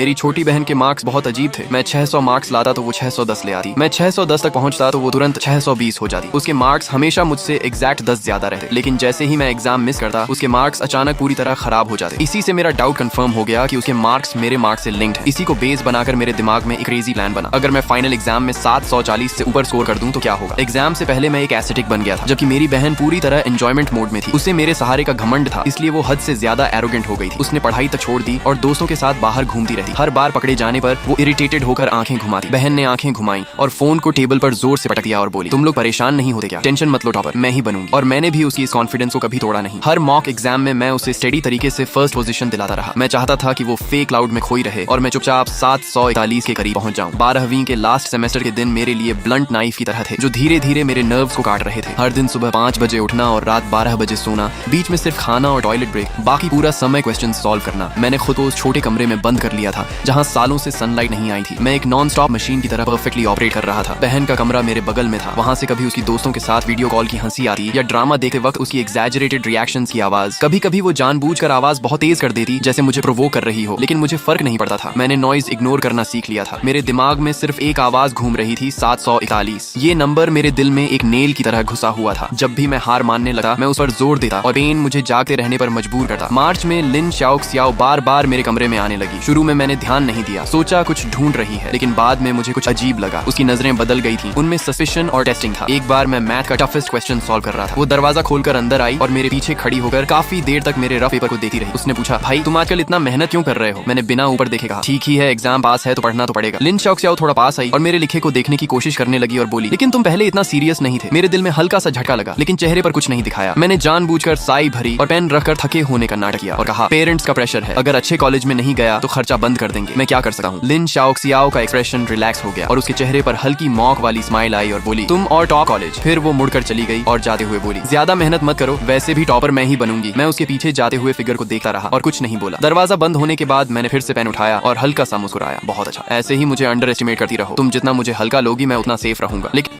मेरी छोटी बहन के मार्क्स बहुत अजीब थे। मैं 600 मार्क्स लाता तो वो 610 ले आती। मैं 610 तक पहुंचता तो वो तुरंत 620 हो जाती। उसके मार्क्स हमेशा मुझसे एग्जैक्ट 10 ज्यादा रहते, लेकिन जैसे ही मैं एग्जाम मिस करता उसके मार्क्स अचानक पूरी तरह खराब हो जाते। इसी से मेरा डाउट कंफर्म हो गया कि उसके मार्क्स मेरे मार्क्स से लिंक्ड है। इसी को बेस बनाकर मेरे दिमाग में एक क्रेजी प्लान बना। अगर मैं फाइनल एग्जाम में 740 से ऊपर स्कोर कर दूं तो क्या होगा। एग्जाम से पहले मैं एक एस्थेटिक बन गया था, जबकि मेरी बहन पूरी तरह एंजॉयमेंट मोड में थी। उसे मेरे सहारे का घमंड था, इसलिए वो हद से ज्यादा एरोगेंट हो गई थी। उसने पढ़ाई तक छोड़ दी और दोस्तों के साथ बाहर घूमती रहती। हर बार पकड़े जाने पर वो इरिटेटेड होकर आंखें घुमाती। बहन ने आंखें घुमाई और फोन को टेबल पर जोर से पटक दिया और बोली, तुम लोग परेशान नहीं होते क्या? टेंशन मत लो टॉपर, मैं ही बनूंगी। और मैंने भी उसकी इस कॉन्फिडेंस को कभी तोड़ा नहीं। हर मॉक एग्जाम में मैं उसे स्टडी तरीके से फर्स्ट पोजीशन दिलाता रहा। मैं चाहता था कि वो फेक क्लाउड में खोई रहे और मैं चुपचाप 741 के करीब पहुंच जाऊं। 12वीं के लास्ट सेमेस्टर के दिन मेरे लिए ब्लंट नाइफ की तरह थे, जो धीरे धीरे मेरे नर्व्स को काट रहे थे। हर दिन सुबह 5 बजे उठना और रात 12 बजे सोना, बीच में सिर्फ खाना और टॉयलेट ब्रेक, बाकी पूरा समय क्वेश्चन सॉल्व करना। मैंने खुद को उस छोटे कमरे में बंद कर लिया था जहां सालों से सनलाइट नहीं आई थी। मैं एक नॉन स्टॉप मशीन की तरह परफेक्टली ऑपरेट कर रहा था। बहन का कमरा मेरे बगल में था। वहां से कभी उसकी दोस्तों के साथ वीडियो कॉल की हंसी आती या ड्रामा देखते वक्त उसकी एग्जैजरेटेड रिएक्शंस की आवाज। कभी कभी वो जानबूझकर आवाज बहुत तेज कर देती, जैसे मुझे प्रोवोक कर रही हो, लेकिन मुझे फर्क नहीं पड़ता था। मैंने नॉइज इग्नोर करना सीख लिया था। मेरे दिमाग में सिर्फ एक आवाज घूम रही थी, 741। ये नंबर मेरे दिल में एक नेल की तरह घुसा हुआ था। जब भी मैं हार मानने लगा मैं उस पर जोर देता और पेन मुझे जागते रहने पर मजबूर करता। मार्च में लिन शाओक्सियाओ बार बार मेरे कमरे में आने लगी। शुरू में मैंने ध्यान नहीं दिया, सोचा कुछ ढूंढ रही है, लेकिन बाद में मुझे कुछ अजीब लगा। उसकी नजरें बदल गई थी, उनमें सस्पिशन और टेस्टिंग था। एक बार मैं मैथ का टफेस्ट क्वेश्चन सॉल्व कर रहा था। वो दरवाजा खोलकर अंदर आई और मेरे पीछे खड़ी होकर काफी देर तक मेरे रफ पेपर को देखती रही। उसने पूछा, भाई तुम आजकल इतना मेहनत क्यों कर रहे हो? मैंने बिना ऊपर देखे कहा, ठीक ही है, एग्जाम पास है तो पढ़ना तो पड़ेगा। लिन शाओक्सियाओ थोड़ा पास आई और मेरे लिखे को देखने की कोशिश करने लगी और बोली, लेकिन तुम पहले इतना सीरियस नहीं थे। मेरे दिल में हल्का सा झटका लगा, लेकिन चेहरे पर कुछ नहीं दिखाया। मैंने जानबूझकर साई भरी और पेन रखकर थके होने का नाटक किया और कहा, पेरेंट्स का प्रेशर है, अगर अच्छे कॉलेज में नहीं गया तो खर्चा बंद कर देंगे, मैं क्या कर सकता हूँ। लिन शाओक्सियाओ का एक्सप्रेशन रिलैक्स हो गया और उसके चेहरे पर हल्की मॉक वाली स्माइल आई और बोली, तुम और टॉप कॉलेज। फिर वो मुड़कर चली गई और जाते हुए बोली, ज्यादा मेहनत मत करो, वैसे भी टॉपर मैं ही बनूंगी। मैं उसके पीछे जाते हुए फिगर को देखता रहा और कुछ नहीं बोला। दरवाजा बंद होने के बाद मैंने फिर से पेन उठाया और हल्का सा मुस्कुराया। बहुत अच्छा, ऐसे ही मुझे अंडर एस्टिमेट करती रहो। तुम जितना मुझे हल्का लोगी मैं उतना सेफ रहूंगा। लेकिन